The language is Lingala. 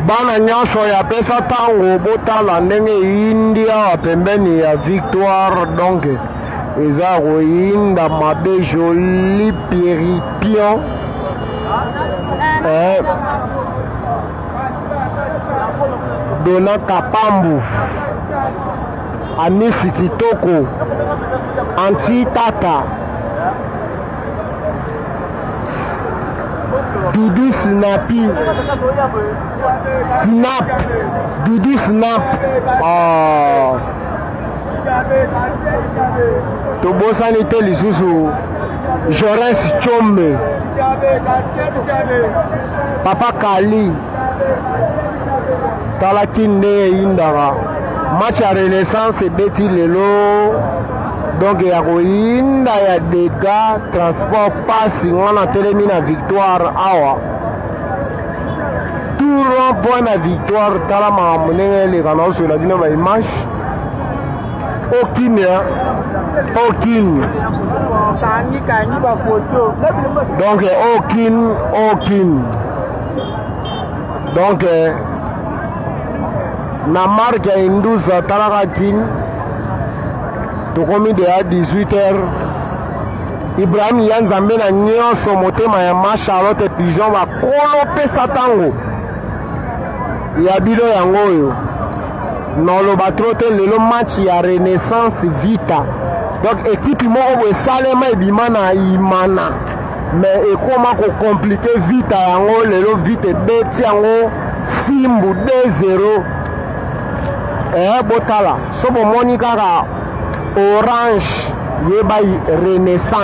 bana nyonso ya pesa tango botala ndenge India pembeni ya Victoire donc eza koyinda mabe joli piripion Dona Kapambu Anisi Kitoko Anti Tata Dudu Snappy Snap Dudu Snap tobosani te lisusu Joris Chombe Papa Kali talaki ndenge eyindaka match ya Renaissance ebeti lelo donc ya koyinda ya dega transport pasi wana telemi na Victoire awa tout rond point na Victoire tala makambo ndenge eleka na osola bino ba image aucune donc aucune donc na marque ya Induza talaka kin tokomi de à 18h Ibrahim Yanzambe na nyonso motema ya ma Charlotte Pigeon bakolopesa tango ya bilo yango oyo noloba tro te lelo match ya Renaissance Vita donc équipe moko boye esalema ebima na imana mais ekoma kokomplike Vita yango lelo Vita ebeti yango fimbu 2-0 botala so bomoni kaka Orange yeba Renaissance